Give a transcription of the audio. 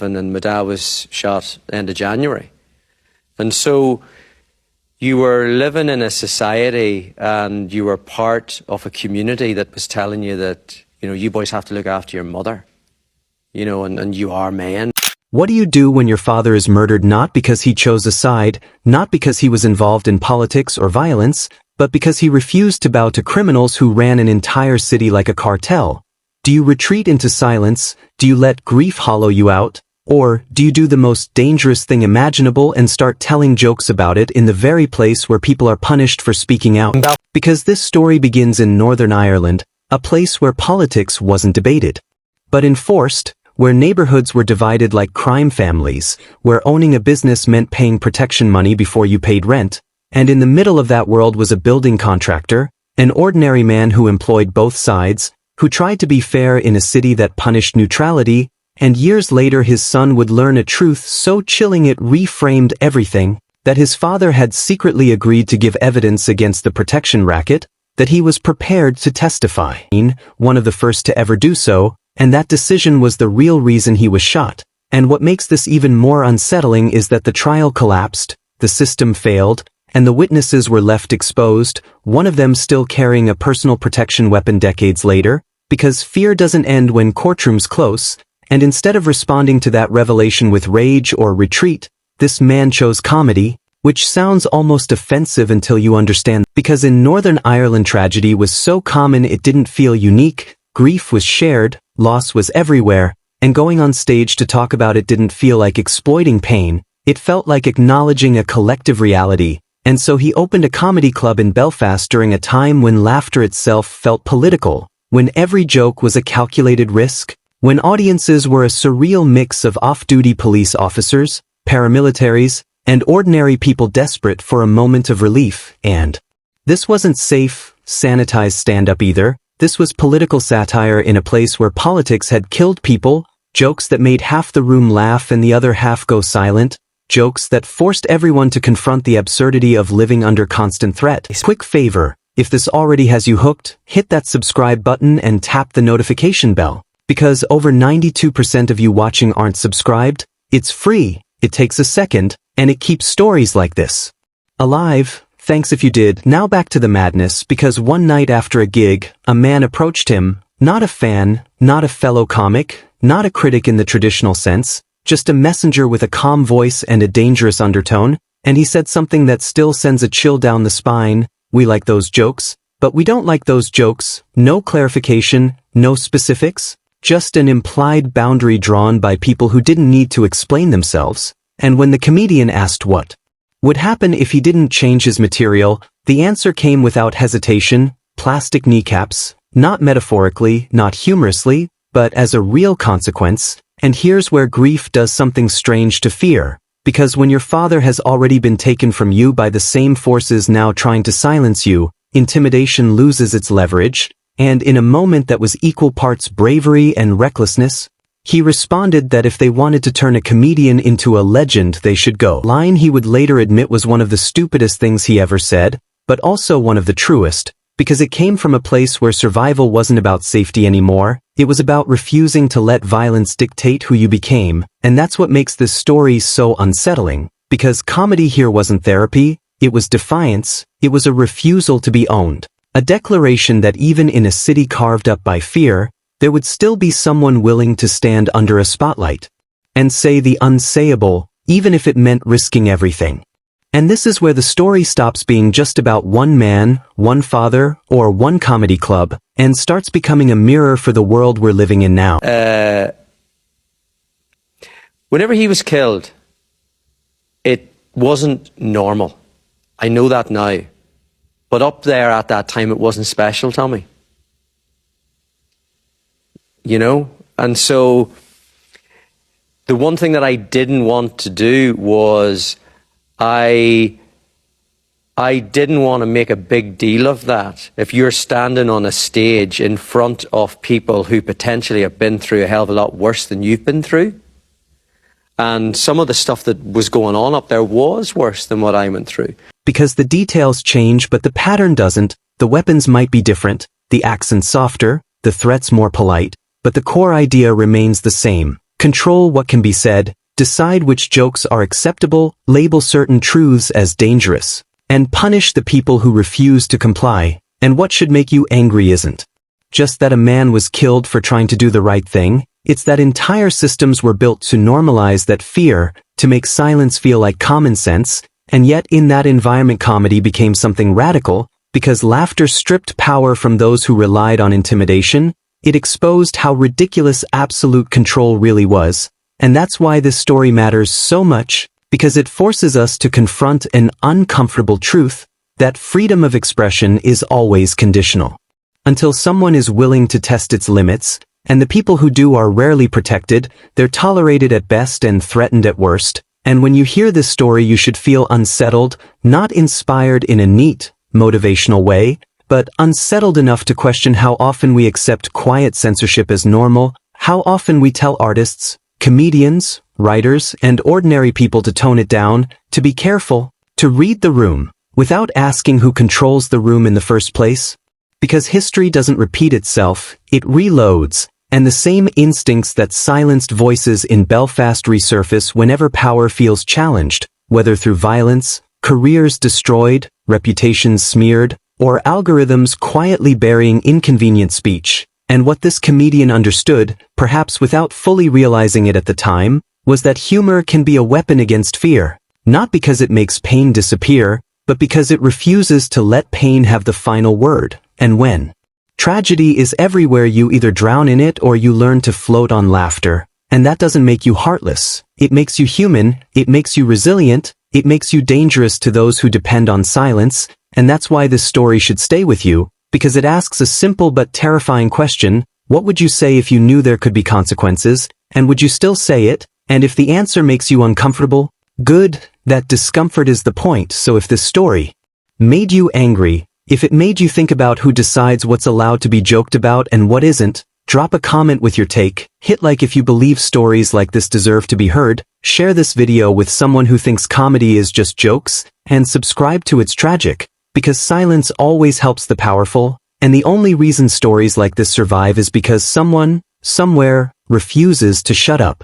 and my dad was shot end of January. And so you were living in a society and you were part of a community that was telling you that, you boys have to look after your mother, and you are men. What do you do when your father is murdered not because he chose a side, not because he was involved in politics or violence, but because he refused to bow to criminals who ran an entire city like a cartel? Do you retreat into silence? Do you let grief hollow you out? Or do you do the most dangerous thing imaginable and start telling jokes about it in the very place where people are punished for speaking out? Because this story begins in Northern Ireland, a place where politics wasn't debated, but enforced, where neighborhoods were divided like crime families, where owning a business meant paying protection money before you paid rent, and in the middle of that world was a building contractor, an ordinary man who employed both sides, who tried to be fair in a city that punished neutrality, and years later his son would learn a truth so chilling it reframed everything, that his father had secretly agreed to give evidence against the protection racket, that he was prepared to testify, one of the first to ever do so, and that decision was the real reason he was shot. And what makes this even more unsettling is that the trial collapsed, the system failed, and the witnesses were left exposed, one of them still carrying a personal protection weapon decades later, because fear doesn't end when courtrooms close, and instead of responding to that revelation with rage or retreat, this man chose comedy, which sounds almost offensive until you understand, because in Northern Ireland tragedy was so common it didn't feel unique, grief was shared, loss was everywhere, and going on stage to talk about it didn't feel like exploiting pain, it felt like acknowledging a collective reality. And so he opened a comedy club in Belfast during a time when laughter itself felt political, when every joke was a calculated risk, when audiences were a surreal mix of off-duty police officers, paramilitaries, and ordinary people desperate for a moment of relief. And this wasn't safe, sanitized stand-up either. This was political satire in a place where politics had killed people, jokes that made half the room laugh and the other half go silent, jokes that forced everyone to confront the absurdity of living under constant threat. Quick favor, if this already has you hooked, hit that subscribe button and tap the notification bell. Because over 92% of you watching aren't subscribed, it's free, it takes a second, and it keeps stories like this alive. Thanks if you did. Now back to the madness, because one night after a gig, a man approached him, not a fan, not a fellow comic, not a critic in the traditional sense, just a messenger with a calm voice and a dangerous undertone, and he said something that still sends a chill down the spine. We like those jokes, but we don't like those jokes. No clarification, no specifics, just an implied boundary drawn by people who didn't need to explain themselves. And when the comedian asked what would happen if he didn't change his material, the answer came without hesitation: plastic kneecaps, not metaphorically, not humorously, but as a real consequence. And here's where grief does something strange to fear, because when your father has already been taken from you by the same forces now trying to silence you, intimidation loses its leverage, and in a moment that was equal parts bravery and recklessness, he responded that if they wanted to turn a comedian into a legend, they should go. Line he would later admit was one of the stupidest things he ever said, but also one of the truest, because it came from a place where survival wasn't about safety anymore, it was about refusing to let violence dictate who you became, and that's what makes this story so unsettling, because comedy here wasn't therapy, it was defiance, it was a refusal to be owned. A declaration that even in a city carved up by fear, there would still be someone willing to stand under a spotlight and say the unsayable, even if it meant risking everything. And this is where the story stops being just about one man, one father, or one comedy club, and starts becoming a mirror for the world we're living in now. Whenever he was killed, it wasn't normal. I know that now. But up there at that time, it wasn't special, Tommy. And so the one thing that I didn't want to do was I didn't want to make a big deal of that. If you're standing on a stage in front of people who potentially have been through a hell of a lot worse than you've been through, and some of the stuff that was going on up there was worse than what I went through. Because the details change, but the pattern doesn't. The weapons might be different, the accent softer, the threats more polite, but the core idea remains the same. control what can be said, decide which jokes are acceptable, label certain truths as dangerous, and punish the people who refuse to comply. And what should make you angry isn't just that a man was killed for trying to do the right thing, it's that entire systems were built to normalize that fear, to make silence feel like common sense, and yet in that environment comedy became something radical, because laughter stripped power from those who relied on intimidation. It exposed how ridiculous absolute control really was, and that's why this story matters so much, because it forces us to confront an uncomfortable truth, that freedom of expression is always conditional. Until someone is willing to test its limits, and the people who do are rarely protected, they're tolerated at best and threatened at worst, and when you hear this story you should feel unsettled, not inspired in a neat, motivational way, but unsettled enough to question how often we accept quiet censorship as normal, how often we tell artists, comedians, writers, and ordinary people to tone it down, to be careful, to read the room, without asking who controls the room in the first place. Because history doesn't repeat itself, it reloads, and the same instincts that silenced voices in Belfast resurface whenever power feels challenged, whether through violence, careers destroyed, reputations smeared, or algorithms quietly burying inconvenient speech. And what this comedian understood, perhaps without fully realizing it at the time, was that humor can be a weapon against fear, not because it makes pain disappear, but because it refuses to let pain have the final word. And when tragedy is everywhere, you either drown in it or you learn to float on laughter. And that doesn't make you heartless. It makes you human, it makes you resilient, it makes you dangerous to those who depend on silence, and that's why this story should stay with you, because it asks a simple but terrifying question: what would you say if you knew there could be consequences, and would you still say it? And if the answer makes you uncomfortable, good, that discomfort is the point. So if this story made you angry, if it made you think about who decides what's allowed to be joked about and what isn't, drop a comment with your take, hit like if you believe stories like this deserve to be heard, share this video with someone who thinks comedy is just jokes, and subscribe to It's Tragic, because silence always helps the powerful, and the only reason stories like this survive is because someone, somewhere, refuses to shut up.